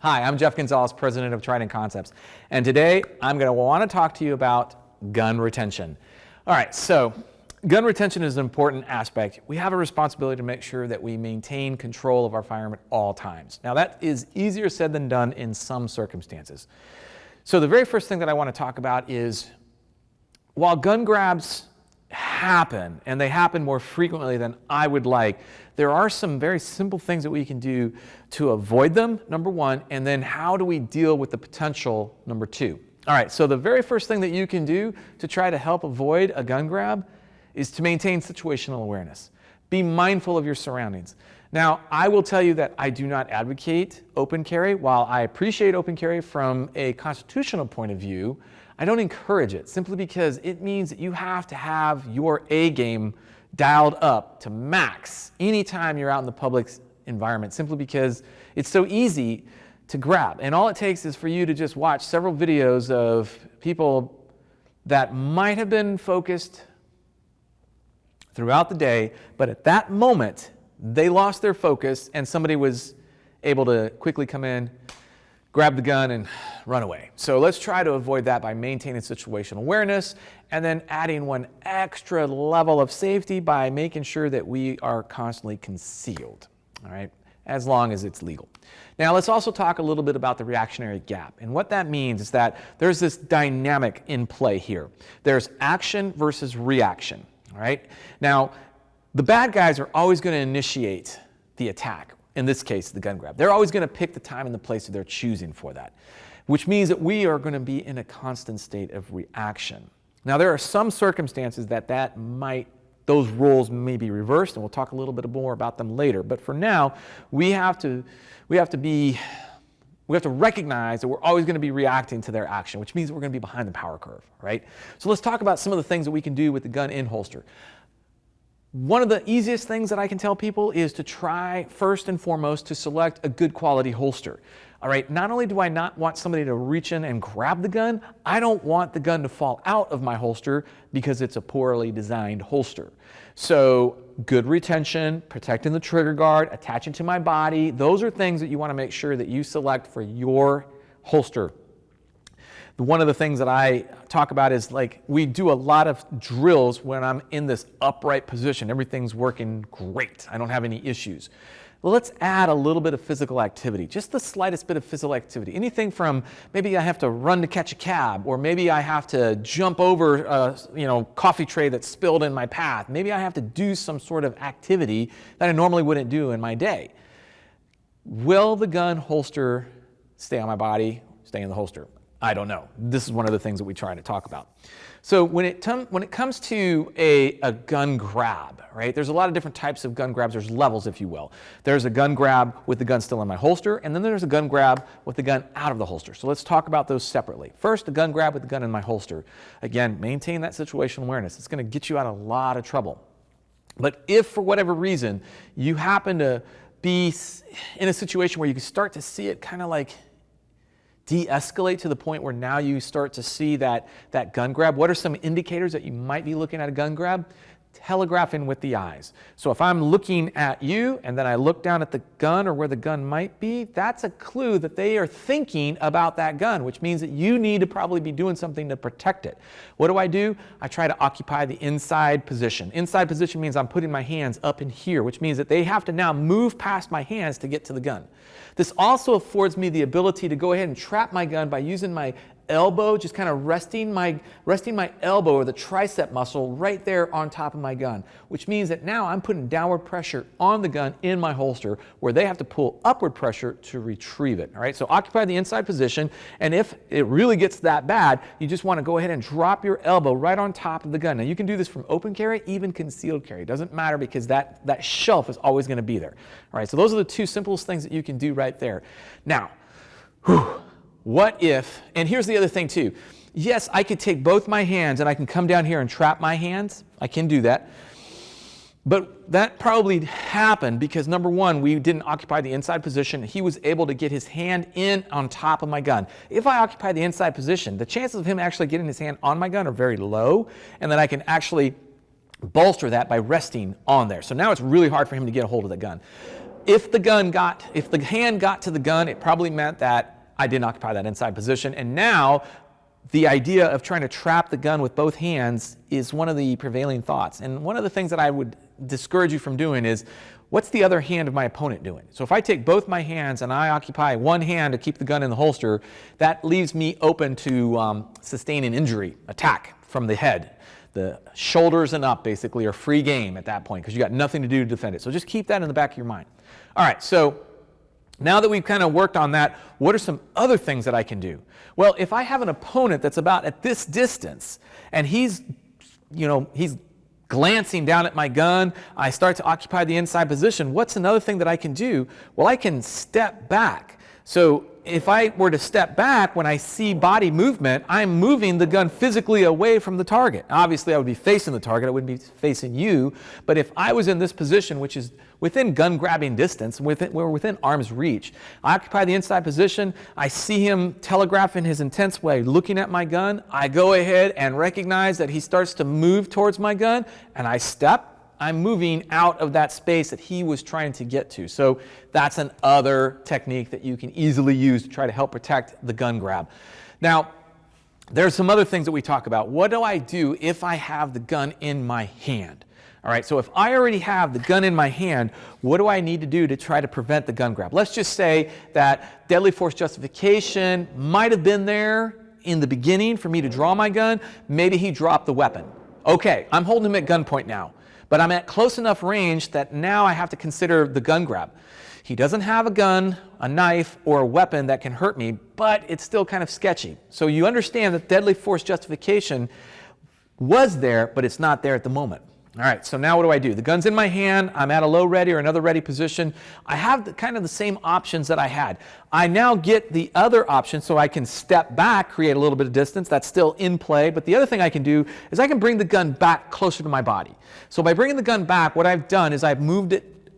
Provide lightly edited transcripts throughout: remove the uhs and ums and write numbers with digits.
Hi, I'm Jeff Gonzalez, president of Trident Concepts, and today I'm going to want to talk to you about gun retention. All right, so gun retention is an important aspect. We have a responsibility to make sure that we maintain control of our firearm at all times. Now that is easier said than done in some circumstances. So the very first thing that I want to talk about is, while gun grabs happen, and they happen more frequently than I would like, there are some very simple things that we can do to avoid them, number one, and then how do we deal with the potential, number two. All right, so the very first thing that you can do to try to help avoid a gun grab is to maintain situational awareness. Be mindful of your surroundings. Now, I will tell you that I do not advocate open carry. While I appreciate open carry from a constitutional point of view, I don't encourage it, simply because it means that you have to have your A game dialed up to max anytime you're out in the public environment, simply because it's so easy to grab. And all it takes is for you to just watch several videos of people that might have been focused throughout the day, but at that moment, they lost their focus and somebody was able to quickly come in, grab the gun, and run away. So let's try to avoid that by maintaining situational awareness and then adding one extra level of safety by making sure that we are constantly concealed, all right, as long as it's legal. Now let's also talk a little bit about the reactionary gap. And what that means is that there's this dynamic in play here. There's action versus reaction, all right? Now, the bad guys are always going to initiate the attack. In this case, the gun grab. They're always going to pick the time and the place that they're choosing for that, which means that we are going to be in a constant state of reaction. Now, there are some circumstances that those roles may be reversed, and we'll talk a little bit more about them later. But for now, we have to recognize that we're always going to be reacting to their action, which means we're going to be behind the power curve, right? So let's talk about some of the things that we can do with the gun in holster. One of the easiest things that I can tell people is to try, first and foremost, to select a good quality holster. All right, not only do I not want somebody to reach in and grab the gun, I don't want the gun to fall out of my holster because it's a poorly designed holster. So good retention, protecting the trigger guard, attaching to my body, those are things that you want to make sure that you select for your holster. One of the things that I talk about is, like, we do a lot of drills when I'm in this upright position. Everything's working great. I don't have any issues. Well, let's add a little bit of physical activity, just the slightest bit of physical activity. Anything from maybe I have to run to catch a cab, or maybe I have to jump over a coffee tray that's spilled in my path. Maybe I have to do some sort of activity that I normally wouldn't do in my day. Will the gun holster stay on my body, stay in the holster? I don't know. This is one of the things that we try to talk about. So when it comes to a gun grab, right, there's a lot of different types of gun grabs. There's levels, if you will. There's a gun grab with the gun still in my holster, and then there's a gun grab with the gun out of the holster. So let's talk about those separately. First, the gun grab with the gun in my holster. Again, maintain that situational awareness. It's going to get you out of a lot of trouble. But if for whatever reason you happen to be in a situation where you can start to see it kind of like de-escalate to the point where now you start to see that gun grab, what are some indicators that you might be looking at a gun grab? Telegraphing with the eyes. So if I'm looking at you and then I look down at the gun or where the gun might be, that's a clue that they are thinking about that gun, which means that you need to probably be doing something to protect it. What do? I try to occupy the inside position. Inside position means I'm putting my hands up in here, which means that they have to now move past my hands to get to the gun. This also affords me the ability to go ahead and trap my gun by using my elbow, just kind of resting my elbow or the tricep muscle right there on top of my gun, which means that now I'm putting downward pressure on the gun in my holster where they have to pull upward pressure to retrieve it. All right, so occupy the inside position, and if it really gets that bad, you just want to go ahead and drop your elbow right on top of the gun. Now you can do this from open carry, even concealed carry. It doesn't matter because that shelf is always going to be there. All right, so those are the two simplest things that you can do right there. Now, what if, and here's the other thing too. Yes, I could take both my hands and I can come down here and trap my hands. I can do that. But that probably happened because, number one, we didn't occupy the inside position. He was able to get his hand in on top of my gun. If I occupy the inside position, the chances of him actually getting his hand on my gun are very low, and then I can actually bolster that by resting on there. So now it's really hard for him to get a hold of the gun. if the hand got to the gun, it probably meant that I didn't occupy that inside position. And now the idea of trying to trap the gun with both hands is one of the prevailing thoughts. And one of the things that I would discourage you from doing is, what's the other hand of my opponent doing? So if I take both my hands and I occupy one hand to keep the gun in the holster, that leaves me open to sustain an injury, attack from the head. The shoulders and up basically are free game at that point because you got nothing to do to defend it. So just keep that in the back of your mind. All right, so now that we've kind of worked on that, what are some other things that I can do? Well, if I have an opponent that's about at this distance and he's glancing down at my gun, I start to occupy the inside position, what's another thing that I can do? Well, I can step back. So if I were to step back when I see body movement, I'm moving the gun physically away from the target. Obviously, I would be facing the target. I wouldn't be facing you. But if I was in this position, which is within gun grabbing distance, we're within arm's reach, I occupy the inside position. I see him telegraphing his intense way, looking at my gun. I go ahead and recognize that he starts to move towards my gun, and I step. I'm moving out of that space that he was trying to get to. So that's another technique that you can easily use to try to help protect the gun grab. Now, there's some other things that we talk about. What do I do if I have the gun in my hand? All right, so if I already have the gun in my hand, what do I need to do to try to prevent the gun grab? Let's just say that deadly force justification might have been there in the beginning for me to draw my gun. Maybe he dropped the weapon. Okay, I'm holding him at gunpoint now. But I'm at close enough range that now I have to consider the gun grab. He doesn't have a gun, a knife, or a weapon that can hurt me, but it's still kind of sketchy. So you understand that deadly force justification was there, but it's not there at the moment. All right, so now what do? The gun's in my hand, I'm at a low ready or another ready position. I have kind of the same options that I had. I now get the other option, so I can step back, create a little bit of distance. That's still in play, but the other thing I can do is I can bring the gun back closer to my body. So by bringing the gun back, what I've done is I've moved it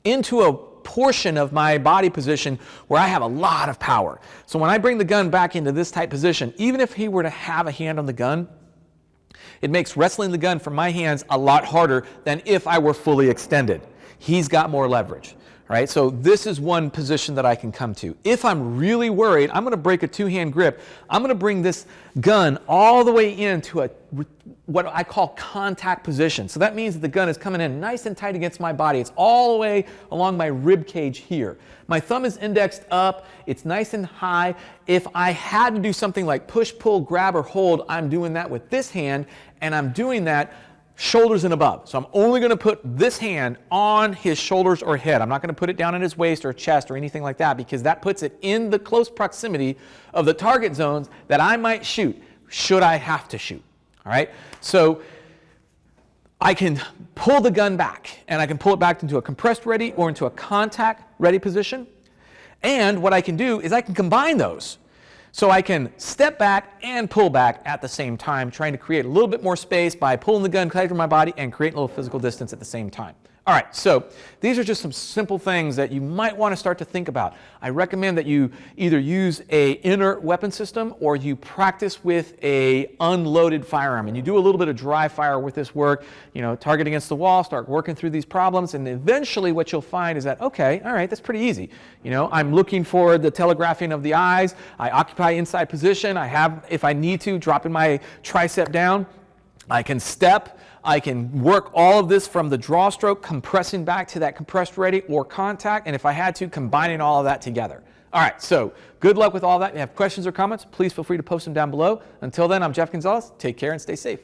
into a portion of my body position where I have a lot of power. So when I bring the gun back into this type position, even if he were to have a hand on the gun, it makes wrestling the gun from my hands a lot harder than if I were fully extended. He's got more leverage. All right, so this is one position that I can come to. If I'm really worried, I'm going to break a two-hand grip. I'm going to bring this gun all the way into what I call contact position. So that means that the gun is coming in nice and tight against my body. It's all the way along my rib cage here. My thumb is indexed up. It's nice and high. If I had to do something like push, pull, grab, or hold, I'm doing that with this hand, and I'm doing that shoulders and above. So I'm only going to put this hand on his shoulders or head. I'm not going to put it down in his waist or chest or anything like that, because that puts it in the close proximity of the target zones that I might shoot, should I have to shoot. All right? So I can pull the gun back, and I can pull it back into a compressed ready or into a contact ready position. And what I can do is I can combine those. So I can step back and pull back at the same time, trying to create a little bit more space by pulling the gun closer to my body and creating a little physical distance at the same time. All right, so these are just some simple things that you might want to start to think about. I recommend that you either use an inert weapon system or you practice with an unloaded firearm. And you do a little bit of dry fire with this work, target against the wall, start working through these problems, and eventually what you'll find is that, okay, all right, that's pretty easy. I'm looking for the telegraphing of the eyes. I occupy inside position. I have, if I need to, dropping my tricep down. I can step. I can work all of this from the draw stroke, compressing back to that compressed ready or contact, and if I had to, combining all of that together. All right, so good luck with all that. If you have questions or comments, please feel free to post them down below. Until then, I'm Jeff Gonzalez. Take care and stay safe.